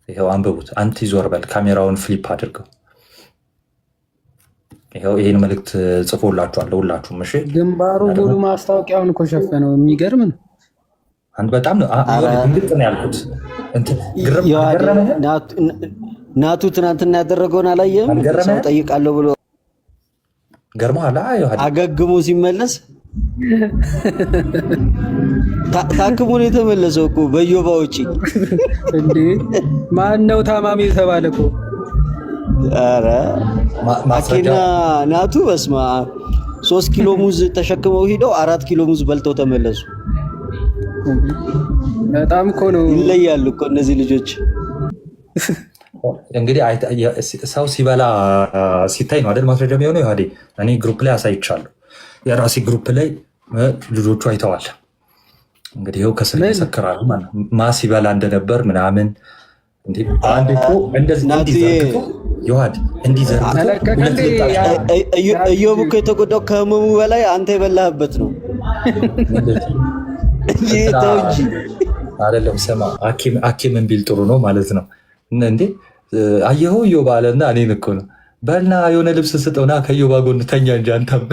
ይኸው አንብቡት። አንቲ ዞር በል ካሜራውን ፍሊፕ አድርገው። ይኸው ይህን መልእክት ጽፎላችኋል ሁላችሁም። እሺ ግንባሩ ሙሉ ማስታወቂያውን እኮ ሸፈነው። የሚገርም ነው። አንድ በጣም ግልጽ ነው ያልኩት። ናቱ ትናንትና ያደረገውን አላየህም? ሰው ጠይቃለሁ ብሎ ገርሞሃል? አገግሞ ሲመለስ ታክሞ ነው የተመለሰው እኮ በዮባ ውጪ። እንዴ ማን ነው ታማሚ የተባለ እኮ? ኧረ አኬና ናቱ በስማ 3 ኪሎ ሙዝ ተሸክመው ሂደው 4 ኪሎ ሙዝ በልተው ተመለሱ። በጣም እኮ ነው ይለያሉ እኮ እነዚህ ልጆች። እንግዲህ ሰው ሲበላ ሲታይ ነው አይደል ማስረጃ የሚሆነው። ይሄ እኔ ግሩፕ ላይ አሳይቻለሁ። የራሴ ግሩፕ ላይ ልጆቹ አይተዋል። እንግዲህ ይኸው ከስር ይመሰክራሉ ማለት ነው ማ ሲበላ እንደነበር ምናምን። እንዴ አንድ እኮ እንደዚህ ዘርግቶ ይዋድ እንዲህ ዘርግቶ እዮብ እኮ የተጎዳው ከህመሙ በላይ አንተ የበላህበት ነው እንጂ ተው እንጂ አይደለም። ስማ ሐኪምን ቢል ጥሩ ነው ማለት ነው እንዴ። አየኸው እዮብ አለና እኔን እኮ ነው በልና የሆነ ልብስ ስጠውና ከእዮብ ጎን ተኛ እንጂ አንተም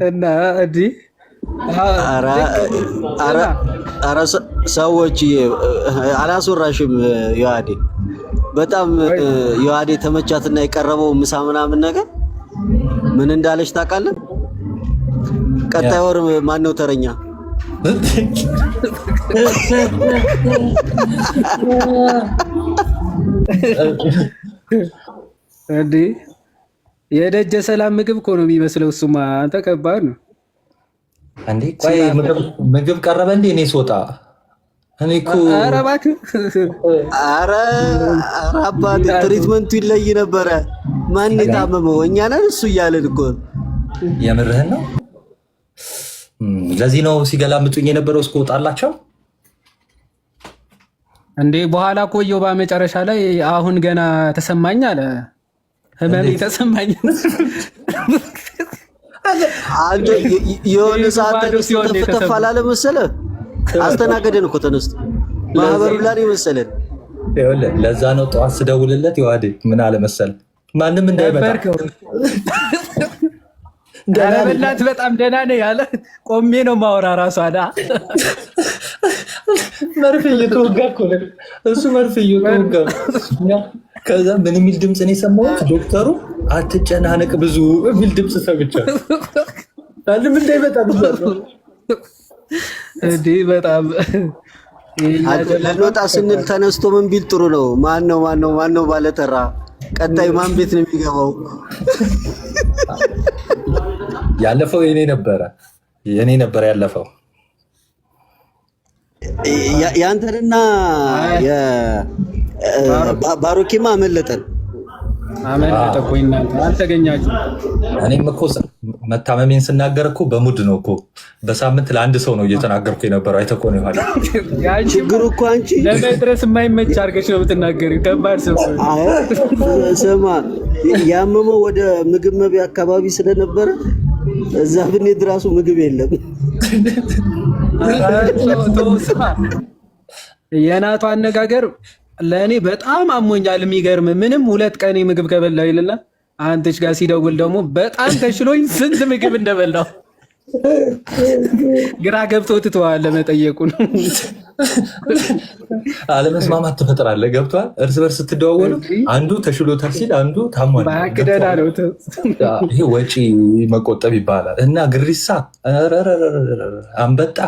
እና እንዲ ኧረ ሰዎች አላስወራሽም። ዮሐዴ በጣም ዮሐዴ ተመቻትና የቀረበው ምሳ ምናምን ነገር ምን እንዳለች ታውቃለህ? ቀጣይ ወር ማነው ተረኛ? እንዴ የደጀ ሰላም ምግብ እኮ ነው የሚመስለው። እሱማ አንተ ከባድ ነው እንዴ። ቆይ ምግብ ቀረበ እንዴ? እኔ ስወጣ እኔ እኮ ኧረ እባክህ ኧረ አባቴ ትሪትመንቱ ይለይ ነበረ። ማን የታመመው እኛ ነን እሱ እያለን እኮ። የምርህን ነው? ለዚህ ነው ሲገላምጡኝ የነበረው እስከወጣላቸው እንዴ። በኋላ ቆየው በመጨረሻ ላይ አሁን ገና ተሰማኝ አለ። ህመም ተሰማኝ። አንተ የሆነ ሰዓት ተፈተፈ አላለ መሰለህ? አስተናገደን እኮ ተነስቶ ማህበሩ ላይ መሰለን። ይኸውልህ ለዛ ነው ጠዋት ስደውልለት ይዋዴ ምን አለ መሰለህ? ማንም እንዳይመጣ በእናትህ በጣም ደህና ነኝ ያለ ቆሜ ነው ማወራ ራሱ አዳ መርፌ እየተወጋ እኮ ነው እሱ መርፌ እየተወጋ። ከዛ ምን የሚል ድምፅ ነው የሰማሁት? ዶክተሩ አትጨናነቅ ብዙ የሚል ድምፅ ሰምቻለሁ። ማንም እንዳይመጣ ነው እንዴ። በጣም ልንወጣ ስንል ተነስቶ ምን ቢል ጥሩ ነው? ማነው ባለተራ? ቀጣይ ማን ቤት ነው የሚገባው? ያለፈው የኔ ነበረ ያለፈው። ያንተንና ባሮኬማ አመለጠን። እኮ እናንተ አልተገኛችሁ። እኔም እኮ መታመሜን ስናገር እኮ በሙድ ነው እኮ በሳምንት ለአንድ ሰው ነው እየተናገርኩ የነበረው። አይተህ እኮ ነው ይኋላ ችግሩ እኮ አንቺ ለመድረስ የማይመች አድርገሽ ነው የምትናገሪው። ከባድ ሰው ስማ፣ ያመመው ወደ ምግብ መብያ አካባቢ ስለነበረ እዛ ብንሄድ እራሱ ምግብ የለም። የናቱ አነጋገር ለእኔ በጣም አሞኛል። የሚገርም ምንም 2 ቀን ምግብ ከበላው ይልና አንተች ጋር ሲደውል ደግሞ በጣም ተሽሎኝ ስንት ምግብ እንደበላው ግራ ገብቶ ትተዋል። ለመጠየቁ ነው አለመስማማት ትፈጥራለህ። ገብቶሃል? እርስ በርስ ስትደዋወሉ አንዱ ተሽሎታል ሲል አንዱ ታሟል። ባክደና ነው። ይሄ ወጪ መቆጠብ ይባላል። እና ግሪሳ አንበጣ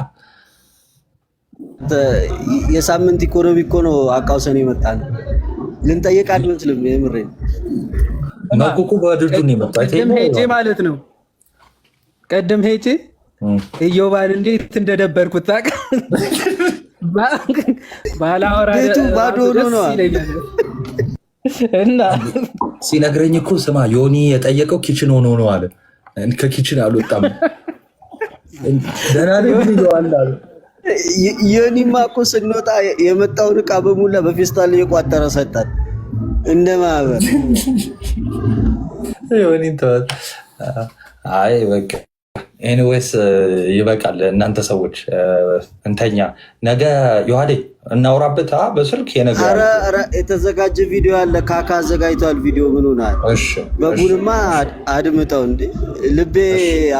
የሳምንት ኢኮኖሚ እኮ ነው አቃውሰን ይመጣል። ልንጠይቅ አንመስልም። የምሬን ማቁቁ ባድርዱ ነው የመጣው። ሄጄ ማለት ነው ቀደም ሄጄ እዮባን እንዴት እንደደበርኩት ታውቃለህ? ባላወራ ቤቱ ባዶ ነው እና ሲነግረኝ እኮ ስማ ዮኒ የጠየቀው ኪችን ሆኖ ነው አለ። ከኪችን አልወጣም ደህና ነው ይለዋል አለ። ዮኒማ እኮ ስንወጣ የመጣውን ዕቃ በሙላ በፌስታል እየቋጠረ ሰጣት እንደ ማህበር። ዮኒን ተወው። አይ በቃ ኤኒዌይስ ይበቃል። እናንተ ሰዎች እንተኛ። ነገ ዮሐዴ እናውራበት በስልክ የነገ የተዘጋጀ ቪዲዮ አለ። ካካ አዘጋጅቷል ቪዲዮ። ምን ሆናል? በቡንማ አድምጠው እንዴ ልቤ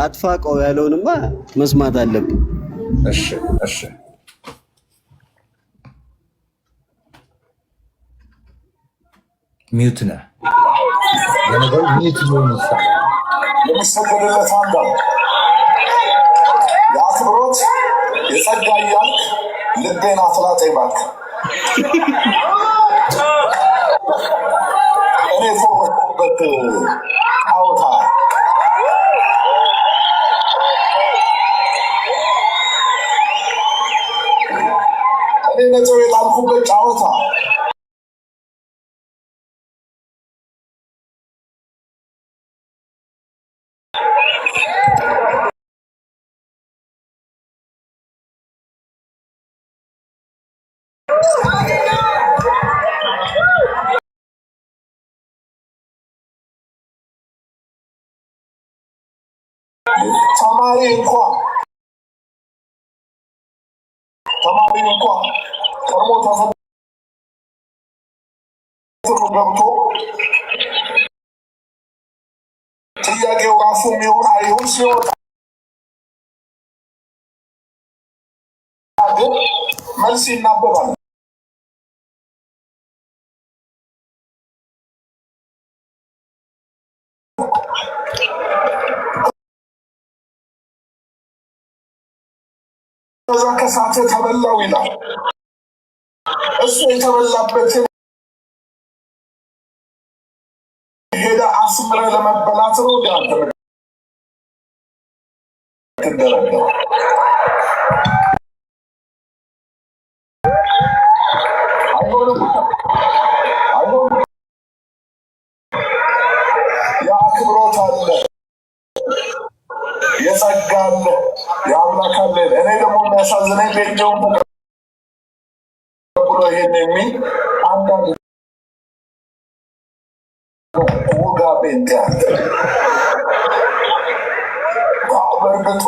አጥፋቀው ያለውንማ መስማት አለብን። እሺ ሚዩት ነህ የነገር ሚዩት ይሆንሳል። የሚሰገድለት አንዳ የአክብሮት የጸጋ እያልክ ልቤን አትላጤ እባክህ። እኔ የተወለድኩበት ጫወታ እኔ ነጥብ የጣልኩበት ጫወታ ተማሪ እንኳን ቀድሞ ተፈትኖ ገብቶ ጥያቄው ራሱ የሚሆን አይሁን ሲወጣ ግን መልስ ይናበባል። ከዛ ከሳተ ተበላው ይላል። እሱ የተበላበትን ሄደ አስምረ ለመበላት ነው። ዳንተ ተደረገ የአክብሮት አለ፣ የጸጋ አለ፣ የአምላክ አለ። እኔ ደግሞ የሚያሳዝነኝ ቤኛውን ተቀብሎ ይሄን የሚል አንዳንድ ውጋ ቤት ያለ በእርግጡ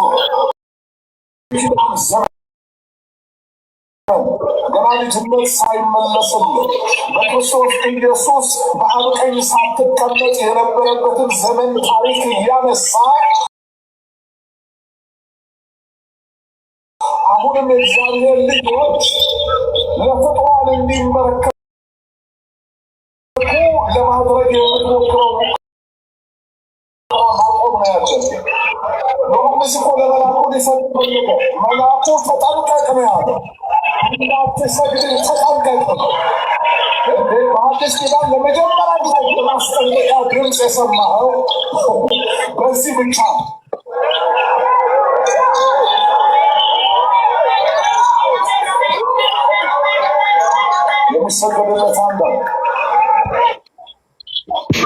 ገና ልጅነት ሳይመለስልን በክርስቶስ ኢየሱስ በአብ ቀኝ ሳትቀመጥ የነበረበትን ዘመን ታሪክ እያነሳ አሁንም የእግዚአብሔር ልጆች ለፍጥሯን እንዲመለከቱ ለማድረግ የምትሞክረው ማቆም ነው ያለብን። ዮሐንስ እኮ ለመላኩ ሊሰጥ ፈለገ። መላኩ ተጠንቀቅ ነው ያለው። እንዳትሰግድ ተጠንቀቅ ነው። በአዲስ ኪዳን ለመጀመሪያ ጊዜ የማስጠንቀቂያ ድምፅ የሰማኸው በዚህ ብቻ ነው። የሚሰገድለት አንዳ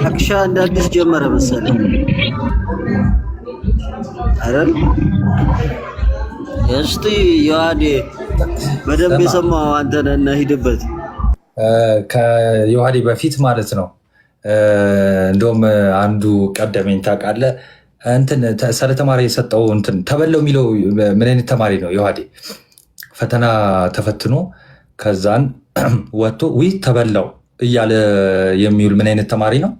አክሻ እንደ አዲስ ጀመረ መሰለኝ አይደል? እስቲ ዮሐዴ በደንብ የሰማው አንተ ነህ እና ሂድበት። ከዮሐዴ በፊት ማለት ነው። እንደውም አንዱ ቀደመኝ ታውቃለህ። እንትን ስለ ተማሪ የሰጠው እንትን ተበለው የሚለው ምን አይነት ተማሪ ነው? ዮሐዴ ፈተና ተፈትኖ ከዛን ወጥቶ ውይ ተበላው እያለ የሚውል ምን አይነት ተማሪ ነው?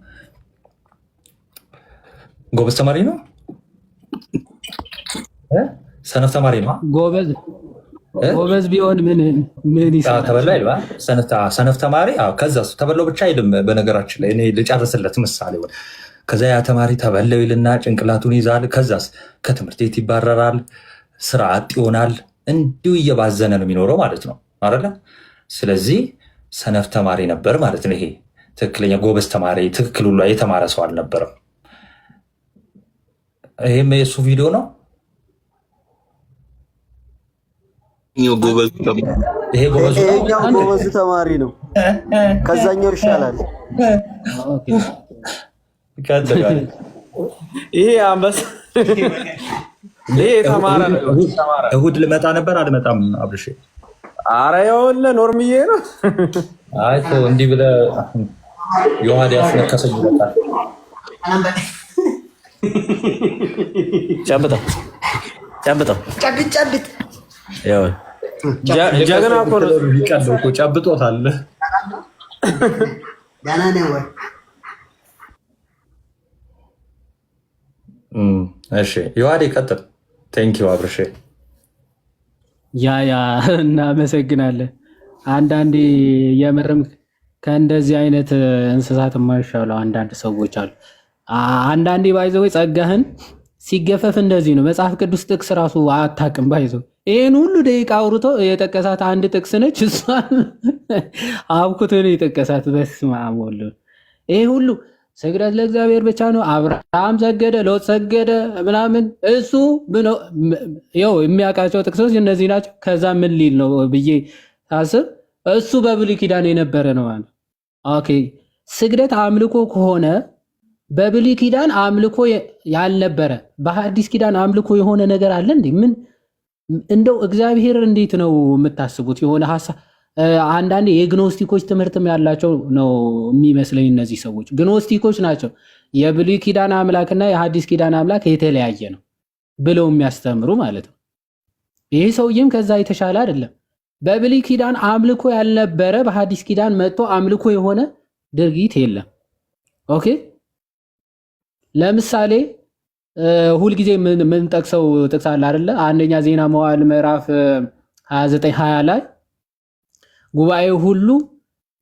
ጎበዝ ተማሪ ነው? ሰነፍ ተማሪ ነው? ጎበዝ ቢሆን ምን ይሰራል? ተበላ ይልባ ሰነፍ ተማሪ። ከዛ ተበላው ብቻ አይልም። በነገራችን ላይ እኔ ልጨርስለት ምሳሌ ሆነ። ከዛ ያ ተማሪ ተበላው ይልና ጭንቅላቱን ይዛል። ከዛስ ከትምህርት ቤት ይባረራል፣ ስራ አጥ ይሆናል። እንዲሁ እየባዘነ ነው የሚኖረው ማለት ነው አይደለ? ስለዚህ ሰነፍ ተማሪ ነበር ማለት ነው። ይሄ ትክክለኛ ጎበዝ ተማሪ ትክክል ሁሉ የተማረ ሰው አልነበረም። ይሄም የሱ ቪዲዮ ነው። ይሄ ጎበዝ ተማሪ ነው። ከዛኛው ይሻላል። ይሄ አንበሳ ይሄ ተማረ ነው። እሁድ ልመጣ ነበር አልመጣም። አብርሽ ኧረ ይኸውልህ ኖርምዬ ነው። አይ እንዲህ ብለህ ዮሐዴ ያስነከሰኝ ይመጣል። ጨብጠው ጨብጠው ጨብጥ ያው ጀግና እኮ ነው። ይቀለው እኮ ጨብጦታል። ደህና ነው ወይ? እሺ ዮሐዴ ቀጥል። ቴንኪው አብርሼ። ያ እናመሰግናለን። አንዳንዴ የምርም ከእንደዚህ አይነት እንስሳት የማይሻሉ አንዳንድ ሰዎች አሉ። አንዳንዴ ባይዘው ጸጋህን ሲገፈፍ እንደዚህ ነው። መጽሐፍ ቅዱስ ጥቅስ ራሱ አታውቅም ባይዘው። ይህን ሁሉ ደቂቃ አውርቶ የጠቀሳት አንድ ጥቅስ ነች። እሷን አብኩቶ ነው የጠቀሳት። በስመ አብ ወወልድ። ይሄ ሁሉ ስግደት ለእግዚአብሔር ብቻ ነው። አብርሃም ሰገደ፣ ሎጥ ሰገደ ምናምን እሱ ይኸው የሚያውቃቸው ጥቅሶች እነዚህ ናቸው። ከዛ ምን ሊል ነው ብዬ ሳስብ እሱ በብሉይ ኪዳን የነበረ ነው ማለት። ኦኬ ስግደት አምልኮ ከሆነ በብሉይ ኪዳን አምልኮ ያልነበረ በሐዲስ ኪዳን አምልኮ የሆነ ነገር አለ እንዴ? ምን እንደው እግዚአብሔር እንዴት ነው የምታስቡት? የሆነ ሐሳብ አንዳንድ የግኖስቲኮች ትምህርትም ያላቸው ነው የሚመስለኝ። እነዚህ ሰዎች ግኖስቲኮች ናቸው። የብሉይ ኪዳን አምላክና የሐዲስ ኪዳን አምላክ የተለያየ ነው ብለው የሚያስተምሩ ማለት ነው። ይህ ሰውዬም ከዛ የተሻለ አይደለም። በብሉይ ኪዳን አምልኮ ያልነበረ በሐዲስ ኪዳን መጥቶ አምልኮ የሆነ ድርጊት የለም። ኦኬ ለምሳሌ ሁልጊዜ ምን ጠቅሰው ጥቅስ አለ አይደለ? አንደኛ ዜና መዋዕል ምዕራፍ 29:20 ላይ ጉባኤው ሁሉ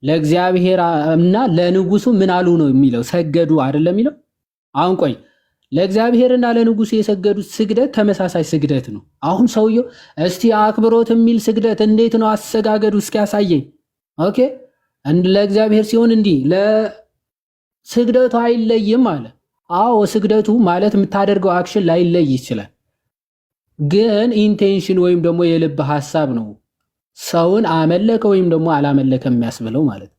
ለእግዚአብሔር እና ለንጉሱ ምን አሉ ነው የሚለው? ሰገዱ አይደለም የሚለው። አሁን ቆይ ለእግዚአብሔርና ለንጉሱ የሰገዱት ስግደት ተመሳሳይ ስግደት ነው። አሁን ሰውየው እስቲ አክብሮት የሚል ስግደት እንዴት ነው አሰጋገዱ እስኪ ያሳየኝ። ኦኬ ለእግዚአብሔር ሲሆን እንዲህ ለስግደቱ አይለይም አለ። አዎ ስግደቱ ማለት የምታደርገው አክሽን ላይለይ ይችላል፣ ግን ኢንቴንሽን ወይም ደግሞ የልብ ሐሳብ ነው ሰውን አመለከ ወይም ደግሞ አላመለከ የሚያስብለው ማለት ነው።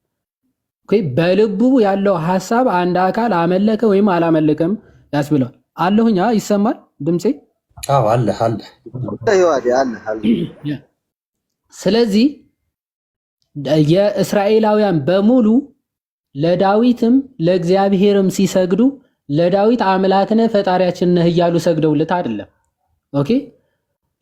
ኦኬ በልቡ ያለው ሐሳብ አንድ አካል አመለከ ወይም አላመለከም ያስብለው። አለሁኛ ይሰማል ድምጼ? አዎ አለ። ስለዚህ የእስራኤላውያን በሙሉ ለዳዊትም ለእግዚአብሔርም ሲሰግዱ ለዳዊት አምላክ ነህ ፈጣሪያችን ነህ እያሉ ሰግደውለት አይደለም። ኦኬ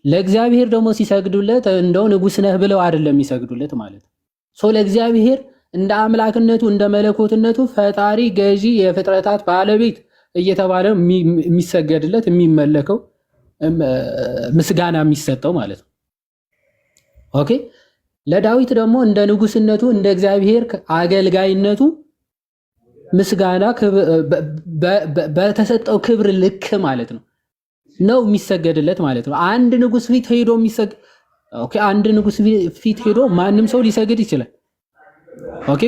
ለእግዚአብሔር ደግሞ ሲሰግዱለት እንደው ንጉስ ነህ ብለው አይደለም የሚሰግዱለት ማለት ነው። ሶ ለእግዚአብሔር እንደ አምላክነቱ እንደ መለኮትነቱ ፈጣሪ፣ ገዢ፣ የፍጥረታት ባለቤት እየተባለ የሚሰገድለት የሚመለከው ምስጋና የሚሰጠው ማለት ነው። ኦኬ ለዳዊት ደግሞ እንደ ንጉስነቱ እንደ እግዚአብሔር አገልጋይነቱ ምስጋና በተሰጠው ክብር ልክ ማለት ነው የሚሰገድለት ማለት ነው። አንድ ንጉስ ፊት ሄዶ አንድ ንጉስ ፊት ሄዶ ማንም ሰው ሊሰግድ ይችላል። ኦኬ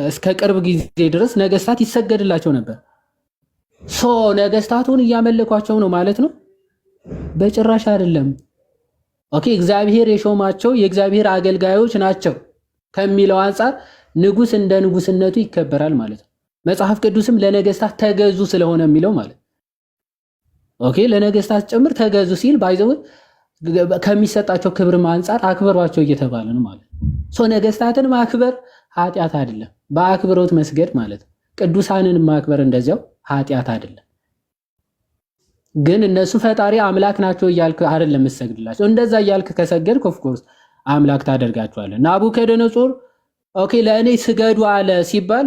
እስከ ቅርብ ጊዜ ድረስ ነገስታት ይሰገድላቸው ነበር። ነገስታቱን እያመለኳቸው ነው ማለት ነው? በጭራሽ አይደለም። ኦኬ እግዚአብሔር የሾማቸው የእግዚአብሔር አገልጋዮች ናቸው ከሚለው አንጻር ንጉስ እንደ ንጉስነቱ ይከበራል ማለት ነው። መጽሐፍ ቅዱስም ለነገስታት ተገዙ ስለሆነ የሚለው ማለት ኦኬ ለነገስታት ጭምር ተገዙ ሲል ባይዘው ከሚሰጣቸው ክብር አንጻር አክብሯቸው እየተባለ ነው ማለት ነው። ነገስታትን ማክበር ኃጢአት አይደለም፣ በአክብሮት መስገድ ማለት ነው። ቅዱሳንን ማክበር እንደዚያው ኃጢአት አይደለም። ግን እነሱ ፈጣሪ አምላክ ናቸው እያልክ አይደለም መስገድላቸው። እንደዛ እያልክ ከሰገድክ ኦፍ ኮርስ አምላክ ታደርጋቸዋለህ። ናቡከደነጾር ኦኬ ለእኔ ስገዱ አለ ሲባል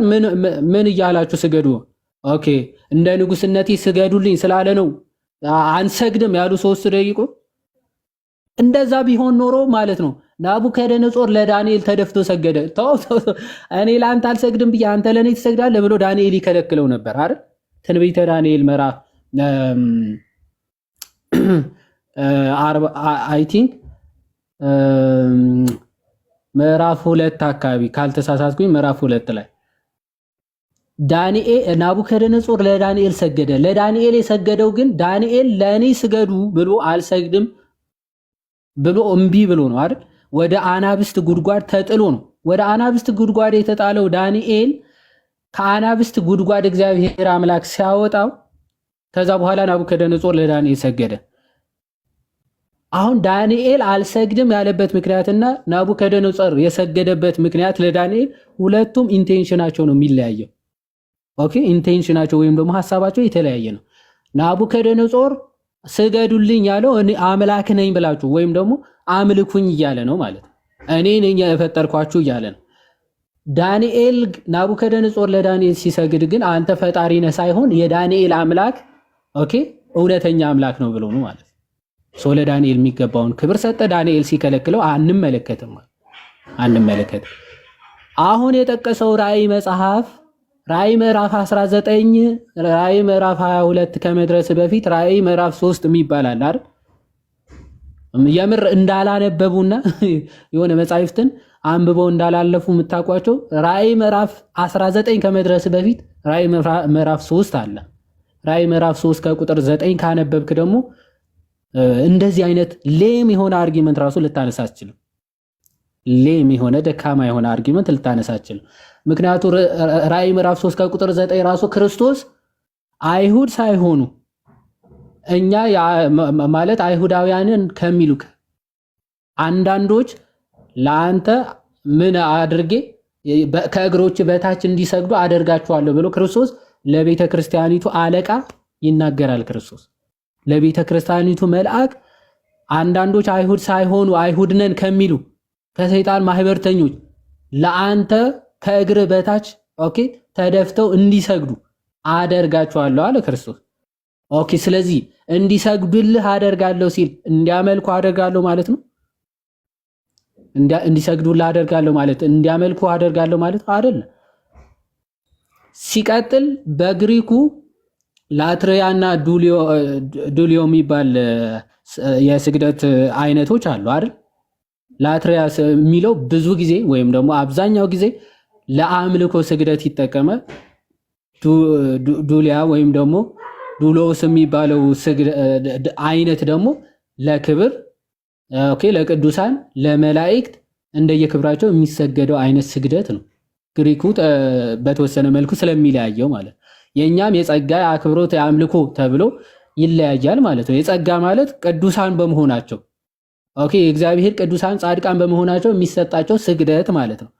ምን እያላችሁ ስገዱ? ኦኬ እንደ ንጉስነቴ ስገዱልኝ ስላለ ነው አንሰግድም ያሉ 3 ደቂቆ። እንደዛ ቢሆን ኖሮ ማለት ነው ናቡከደነጾር ለዳንኤል ተደፍቶ ሰገደ። ተው እኔ ለአንተ አልሰግድም ብዬ አንተ ለእኔ ትሰግዳለህ ብሎ ዳንኤል ይከለክለው ነበር አይደል? ትንቢተ ዳንኤል ምዕራፍ አይ ቲንክ ምዕራፍ 2 አካባቢ ካልተሳሳትኩኝ ምዕራፍ 2 ላይ ናቡከደነጾር ለዳንኤል ሰገደ። ለዳንኤል የሰገደው ግን ዳንኤል ለእኔ ስገዱ ብሎ አልሰግድም ብሎ እምቢ ብሎ ነው አይደል? ወደ አናብስት ጉድጓድ ተጥሎ ነው። ወደ አናብስት ጉድጓድ የተጣለው ዳንኤል ከአናብስት ጉድጓድ እግዚአብሔር አምላክ ሲያወጣው ከዛ በኋላ ናቡከደነጾር ለዳንኤል ሰገደ። አሁን ዳንኤል አልሰግድም ያለበት ምክንያትና ናቡከደነጾር የሰገደበት ምክንያት ለዳንኤል ሁለቱም ኢንቴንሽናቸው ነው የሚለያየው። ኦኬ ኢንቴንሽናቸው ወይም ደግሞ ሐሳባቸው የተለያየ ነው። ናቡከደነጾር ስገዱልኝ ያለው እኔ አምላክ ነኝ ብላችሁ ወይም ደግሞ አምልኩኝ እያለ ነው ማለት ነው። እኔ ነኝ የፈጠርኳችሁ እያለ ነው። ዳንኤል ናቡከደነጾር ለዳንኤል ሲሰግድ ግን አንተ ፈጣሪ ነህ ሳይሆን የዳንኤል አምላክ ኦኬ እውነተኛ አምላክ ነው ብሎ ነው ማለት ነው። ሶ ለዳንኤል የሚገባውን ክብር ሰጠ። ዳንኤል ሲከለክለው አንመለከትም። አሁን የጠቀሰው ራእይ መጽሐፍ ራእይ ምዕራፍ 19 ራእይ ምዕራፍ 22 ከመድረስ በፊት ራእይ ምዕራፍ 3 የሚባል አለ አይደል? የምር እንዳላነበቡና የሆነ መጻሕፍትን አንብበው እንዳላለፉ የምታውቋቸው ራእይ ምዕራፍ 19 ከመድረስ በፊት ራእይ ምዕራፍ 3 አለ። ራእይ ምዕራፍ 3 ከቁጥር 9 ካነበብክ ደግሞ እንደዚህ አይነት ሌም የሆነ አርጊመንት ራሱ ልታነሳ አትችልም። ሌም የሆነ ደካማ የሆነ አርጊመንት ልታነሳ አትችልም። ምክንያቱ ራእይ ምዕራፍ 3 ከቁጥር 9 ራሱ ክርስቶስ አይሁድ ሳይሆኑ እኛ ማለት አይሁዳውያንን ከሚሉክ አንዳንዶች ለአንተ ምን አድርጌ ከእግሮች በታች እንዲሰግዱ አደርጋቸዋለሁ ብሎ ክርስቶስ ለቤተ ክርስቲያኒቱ አለቃ ይናገራል። ክርስቶስ ለቤተ ክርስቲያኒቱ መልአክ አንዳንዶች አይሁድ ሳይሆኑ አይሁድ ነን ከሚሉ ከሰይጣን ማህበርተኞች ለአንተ ከእግር በታች ኦኬ ተደፍተው እንዲሰግዱ አደርጋቸዋለሁ አለ ክርስቶስ። ኦኬ ስለዚህ እንዲሰግዱልህ አደርጋለሁ ሲል እንዲያመልኩ አደርጋለሁ ማለት ነው። እንዲሰግዱልህ አደርጋለሁ ማለት እንዲያመልኩ አደርጋለሁ ማለት አይደለም። ሲቀጥል በግሪኩ ላትሪያና ዱሊዮ የሚባል የስግደት አይነቶች አሉ አይደል? ላትሪያ የሚለው ብዙ ጊዜ ወይም ደግሞ አብዛኛው ጊዜ ለአምልኮ ስግደት ይጠቀማል። ዱሊያ ወይም ደግሞ ዱሎስ የሚባለው አይነት ደግሞ ለክብር ኦኬ ለቅዱሳን ለመላእክት እንደየክብራቸው የሚሰገደው አይነት ስግደት ነው። ግሪኩ በተወሰነ መልኩ ስለሚለያየው ማለት የኛም የጸጋ አክብሮት የአምልኮ ተብሎ ይለያያል ማለት ነው። የጸጋ ማለት ቅዱሳን በመሆናቸው ኦኬ የእግዚአብሔር ቅዱሳን ጻድቃን በመሆናቸው የሚሰጣቸው ስግደት ማለት ነው።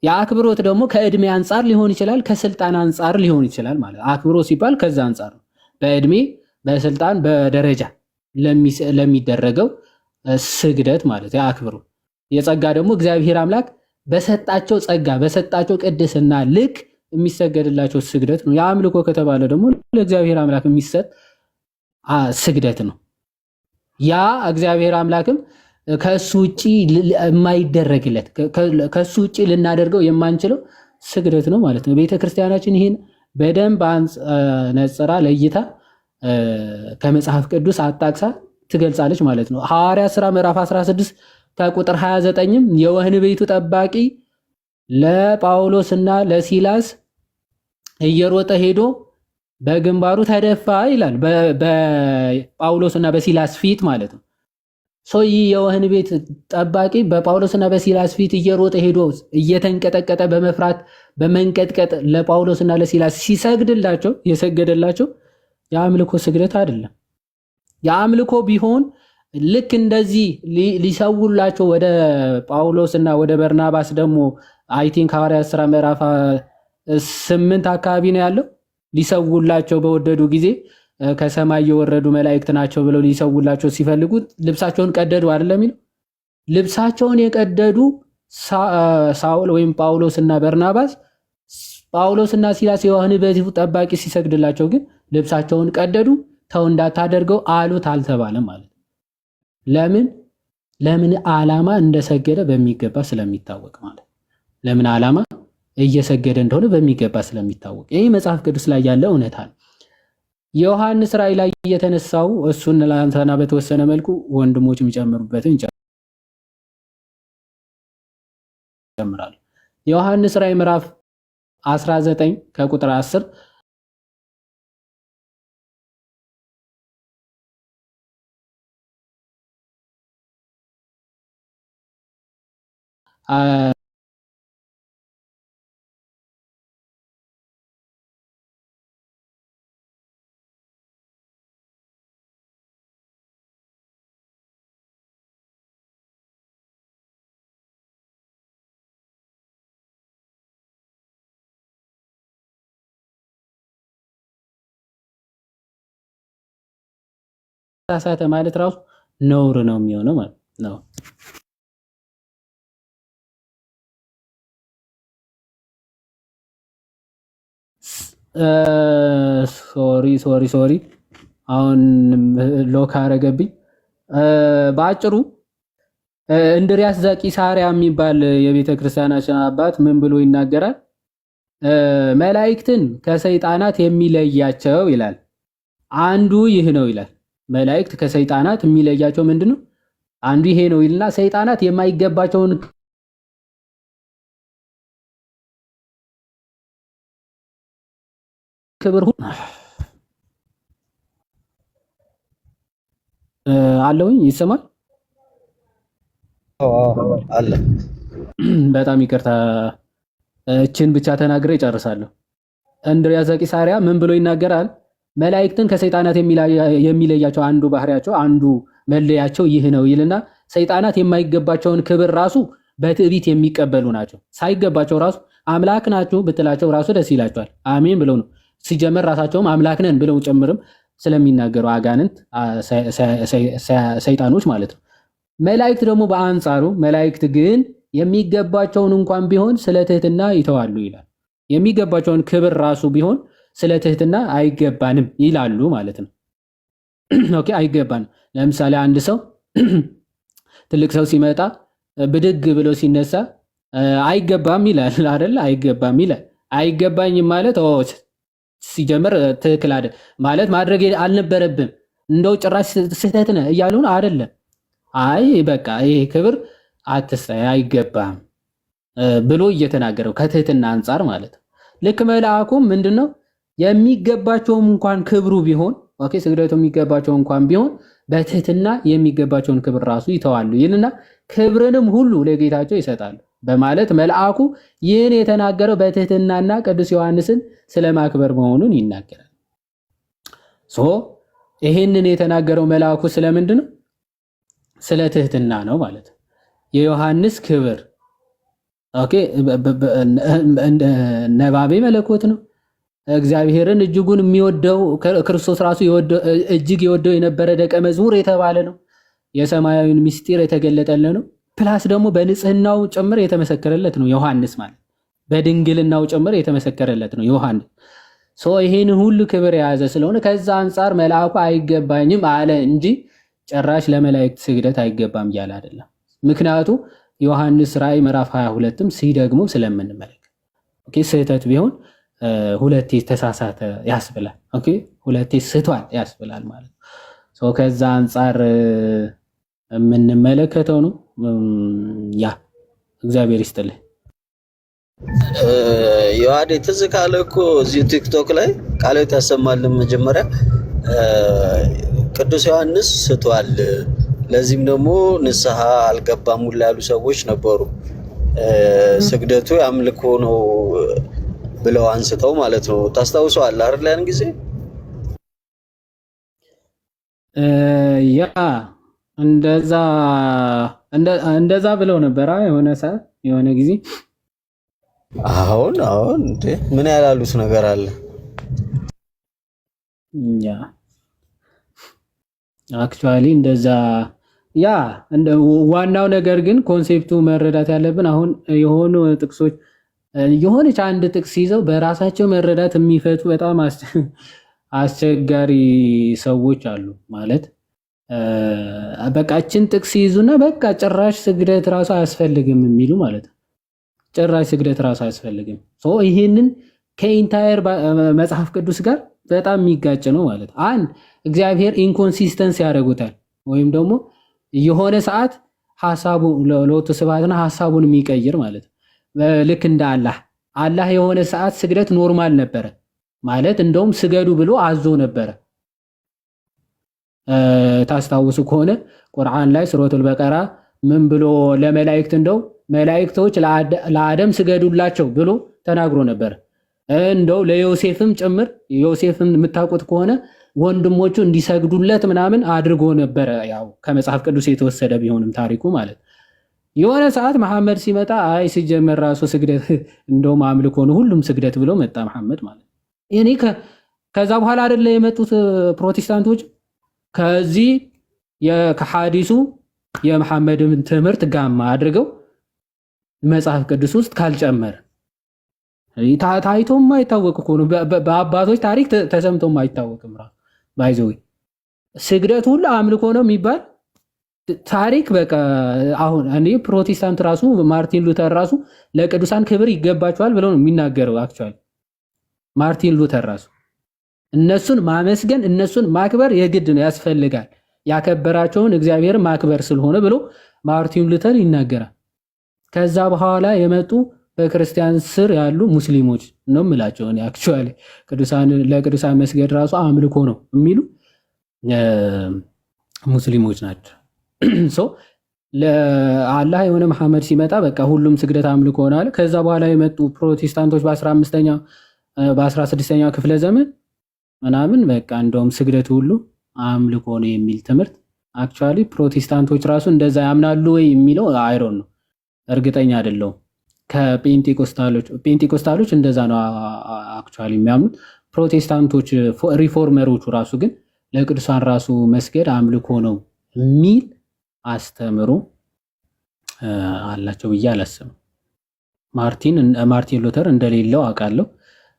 የአክብሮት ደግሞ ከእድሜ አንጻር ሊሆን ይችላል፣ ከስልጣን አንጻር ሊሆን ይችላል ማለት አክብሮት ሲባል ከዛ አንጻር ነው። በእድሜ በስልጣን በደረጃ ለሚደረገው ስግደት ማለት የአክብሮት። የጸጋ ደግሞ እግዚአብሔር አምላክ በሰጣቸው ጸጋ በሰጣቸው ቅድስና ልክ የሚሰገድላቸው ስግደት ነው። የአምልኮ ከተባለ ደግሞ ለእግዚአብሔር አምላክ የሚሰጥ ስግደት ነው። ያ እግዚአብሔር አምላክም ከሱ ውጪ የማይደረግለት ከሱ ውጪ ልናደርገው የማንችለው ስግደት ነው ማለት ነው። ቤተክርስቲያናችን ይህን በደንብ ነጽራ ለይታ ከመጽሐፍ ቅዱስ አጣቅሳ ትገልጻለች ማለት ነው። ሐዋርያት ሥራ ምዕራፍ 16 ከቁጥር 29ም የወህኒ ቤቱ ጠባቂ ለጳውሎስና ለሲላስ እየሮጠ ሄዶ በግንባሩ ተደፋ ይላል። በጳውሎስና በሲላስ ፊት ማለት ነው። ይህ የወህኒ ቤት ጠባቂ በጳውሎስና በሲላስ ፊት እየሮጠ ሄዶ እየተንቀጠቀጠ በመፍራት በመንቀጥቀጥ ለጳውሎስና ለሲላስ ሲሰግድላቸው የሰገደላቸው የአምልኮ ስግደት አይደለም። የአምልኮ ቢሆን ልክ እንደዚህ ሊሰውላቸው ወደ ጳውሎስና ወደ በርናባስ ደግሞ አይ ቲንክ ሐዋርያት ሥራ ምዕራፍ 8 አካባቢ ነው ያለው። ሊሰውላቸው በወደዱ ጊዜ ከሰማይ የወረዱ መላእክት ናቸው ብለው ሊሰውላቸው ሲፈልጉ ልብሳቸውን ቀደዱ አይደለም የሚለው። ልብሳቸውን የቀደዱ ሳውል ወይም ጳውሎስና በርናባስ ጳውሎስና ሲላስ የወህኒ ቤቱ ጠባቂ ሲሰግድላቸው ግን ልብሳቸውን ቀደዱ። ተው እንዳታደርገው አሉት አልተባለም ማለት ለምን ዓላማ እንደሰገደ በሚገባ ስለሚታወቅ ማለት ለምን ዓላማ እየሰገደ እንደሆነ በሚገባ ስለሚታወቅ ይህ መጽሐፍ ቅዱስ ላይ ያለ እውነታ ነው። የዮሐንስ ራእይ ላይ የተነሳው እሱን ላንተና በተወሰነ መልኩ ወንድሞች የሚጨምሩበትን ይጨምራሉ። የዮሐንስ ራእይ ምዕራፍ 19 ከቁጥር 10 ተሳሳተ ማለት ራሱ ነውር ነው የሚሆነው ማለት ነው። ሶሪ አሁን ሎክ አረገብኝ። በአጭሩ እንድሪያስ ዘቂሳርያ የሚባል የቤተ ክርስቲያናችን አባት ምን ብሎ ይናገራል? መላእክትን ከሰይጣናት የሚለያቸው ይላል አንዱ ይህ ነው ይላል። መላእክት ከሰይጣናት የሚለያቸው ምንድነው? አንዱ ይሄ ነው ይልና ሰይጣናት የማይገባቸውን ክብር አለውኝ ይሰማል አለ። በጣም ይቅርታ እችን ብቻ ተናግሬ እጨርሳለሁ። እንድሪያስ ዘቂሳርያ ምን ብሎ ይናገራል? መላእክትን ከሰይጣናት የሚለያቸው አንዱ ባህሪያቸው አንዱ መለያቸው ይህ ነው ይልና ሰይጣናት የማይገባቸውን ክብር ራሱ በትዕቢት የሚቀበሉ ናቸው። ሳይገባቸው ራሱ አምላክ ናችሁ ብትላቸው ራሱ ደስ ይላቸዋል። አሜን ብለው ነው ሲጀመር ራሳቸውም አምላክ ነን ብለው ጭምርም ስለሚናገሩ አጋንንት ሰይጣኖች ማለት ነው። መላእክት ደግሞ በአንጻሩ መላእክት ግን የሚገባቸውን እንኳን ቢሆን ስለ ትህትና ይተዋሉ ይላል። የሚገባቸውን ክብር ራሱ ቢሆን ስለ ትህትና አይገባንም ይላሉ ማለት ነው። ኦኬ አይገባንም። ለምሳሌ አንድ ሰው ትልቅ ሰው ሲመጣ ብድግ ብሎ ሲነሳ አይገባም ይላል አይደል? አይገባም ይላል። አይገባኝም ማለት ሲጀምር ትክክል አይደል ማለት ማድረግ አልነበረብም እንደው ጭራሽ ስህተት ነህ እያሉ ነው አይደለም። አይ በቃ ይሄ ክብር አትስጠኝ አይገባም ብሎ እየተናገረው ከትህትና አንጻር ማለት ነው። ልክ መልአኩም ምንድነው የሚገባቸውም እንኳን ክብሩ ቢሆን ኦኬ ስግደቱ የሚገባቸው እንኳን ቢሆን በትህትና የሚገባቸውን ክብር ራሱ ይተዋሉ ይልና ክብርንም ሁሉ ለጌታቸው ይሰጣሉ በማለት መልአኩ ይህን የተናገረው በትህትናና ቅዱስ ዮሐንስን ስለማክበር መሆኑን ይናገራል። ይሄንን የተናገረው መልአኩ ስለምንድነው? ስለ ትህትና ነው ማለት ነው። የዮሐንስ ክብር ኦኬ ነባቤ መለኮት ነው። እግዚአብሔርን እጅጉን የሚወደው ክርስቶስ ራሱ እጅግ የወደው የነበረ ደቀ መዝሙር የተባለ ነው። የሰማያዊን ምስጢር የተገለጠለት ነው። ፕላስ ደግሞ በንጽህናው ጭምር የተመሰከረለት ነው ዮሐንስ ማለት በድንግልናው ጭምር የተመሰከረለት ነው ዮሐንስ። ይሄን ሁሉ ክብር የያዘ ስለሆነ ከዛ አንጻር መልአኩ አይገባኝም አለ እንጂ ጭራሽ ለመላእክት ስግደት አይገባም እያለ አይደለም። ምክንያቱ ዮሐንስ ራእይ ምዕራፍ 22ም ሲደግሙ ስለምንመለከት ኦኬ ስህተት ቢሆን ሁለቴ ተሳሳተ ያስብላል። ኦኬ ሁለቴ ስቷል ያስብላል ማለት ነው። ከዛ አንጻር የምንመለከተው ነው። ያ እግዚአብሔር ይስጥልህ። ዮሐዴ ትዝ ካለ እኮ እዚህ ቲክቶክ ላይ ቃላት ያሰማልን መጀመሪያ ቅዱስ ዮሐንስ ስቷል፣ ለዚህም ደግሞ ንስሐ አልገባም ሁላ ያሉ ሰዎች ነበሩ። ስግደቱ ያምልኮ ነው ብለው አንስተው ማለት ነው። ታስታውሰዋለህ አይደል? ያን ጊዜ ያ እንደዛ ብለው ነበር የሆነ ሰዓት የሆነ ጊዜ። አሁን እንዴ ምን ያላሉት ነገር አለ? ያ አክቹአሊ እንደዛ ያ ዋናው ነገር ግን ኮንሴፕቱ መረዳት ያለብን አሁን የሆኑ ጥቅሶች የሆነች አንድ ጥቅስ ይዘው በራሳቸው መረዳት የሚፈቱ በጣም አስቸጋሪ ሰዎች አሉ። ማለት በቃችን ጥቅስ ይዙና በቃ ጭራሽ ስግደት ራሱ አያስፈልግም የሚሉ ማለት ነው። ጭራሽ ስግደት ራሱ አያስፈልግም። ይሄንን ከኢንታየር መጽሐፍ ቅዱስ ጋር በጣም የሚጋጭ ነው ማለት አንድ እግዚአብሔር ኢንኮንሲስተንስ ያደርጉታል ወይም ደግሞ የሆነ ሰዓት ሐሳቡ ለሎቱ ስብሐትና ሐሳቡን የሚቀይር ማለት ነው። ልክ እንደ አላህ የሆነ ሰዓት ስግደት ኖርማል ነበረ ማለት እንደውም ስገዱ ብሎ አዞ ነበረ። ታስታውሱ ከሆነ ቁርአን ላይ ሱረቱል በቀራ ምን ብሎ ለመላእክት እንደው መላእክቶች ለአደም ስገዱላቸው ብሎ ተናግሮ ነበር። እንደው ለዮሴፍም ጭምር ዮሴፍን የምታውቁት ከሆነ ወንድሞቹ እንዲሰግዱለት ምናምን አድርጎ ነበረ። ያው ከመጽሐፍ ቅዱስ የተወሰደ ቢሆንም ታሪኩ ማለት የሆነ ሰዓት መሐመድ ሲመጣ አይ ሲጀመር ራሱ ስግደት እንደውም አምልኮ ነው ሁሉም ስግደት ብሎ መጣ መሐመድ ማለት እኔ ከዛ በኋላ አይደለ የመጡት ፕሮቴስታንቶች ከዚህ ከሐዲሱ የመሐመድን ትምህርት ጋማ አድርገው መጽሐፍ ቅዱስ ውስጥ ካልጨመረ ታይቶም አይታወቅ እኮ ነው። በአባቶች ታሪክ ተሰምቶም አይታወቅም። ራሱ ባይዘው ስግደት ሁሉ አምልኮ ነው የሚባል ታሪክ በቃ አሁን እኔ ፕሮቴስታንት ራሱ ማርቲን ሉተር ራሱ ለቅዱሳን ክብር ይገባቸዋል ብለው ነው የሚናገረው። አክቹአሊ ማርቲን ሉተር ራሱ እነሱን ማመስገን እነሱን ማክበር የግድ ነው ያስፈልጋል፣ ያከበራቸውን እግዚአብሔር ማክበር ስለሆነ ብሎ ማርቲን ሉተር ይናገራል። ከዛ በኋላ የመጡ በክርስቲያን ስር ያሉ ሙስሊሞች ነው የምላቸው እኔ አክቹአሊ ለቅዱሳን መስገድ ራሱ አምልኮ ነው የሚሉ ሙስሊሞች ናቸው። ሶ ለአላህ የሆነ መሐመድ ሲመጣ በቃ ሁሉም ስግደት አምልኮ ሆናል። ከዛ በኋላ የመጡ ፕሮቴስታንቶች በ16ኛው ክፍለ ዘመን ምናምን በቃ እንደውም ስግደት ሁሉ አምልኮ ነው የሚል ትምህርት አክቹአሊ ፕሮቴስታንቶች ራሱ እንደዛ ያምናሉ ወይ የሚለው አይሮን ነው እርግጠኛ አይደለሁም። ፔንቴኮስታሎች እንደዛ ነው አክቹአሊ የሚያምኑት። ፕሮቴስታንቶች ሪፎርመሮቹ ራሱ ግን ለቅዱሳን ራሱ መስገድ አምልኮ ነው የሚል አስተምሮ አላቸው ብዬ አላስብም። ማርቲን ሉተር እንደሌለው አውቃለሁ።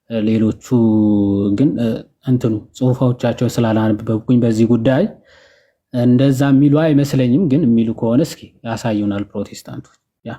ሌሎቹ ግን እንትኑ ጽሁፎቻቸው ስላላነበብኩኝ በዚህ ጉዳይ እንደዛ የሚሉ አይመስለኝም። ግን የሚሉ ከሆነ እስኪ ያሳዩናል ፕሮቴስታንቶች። ያ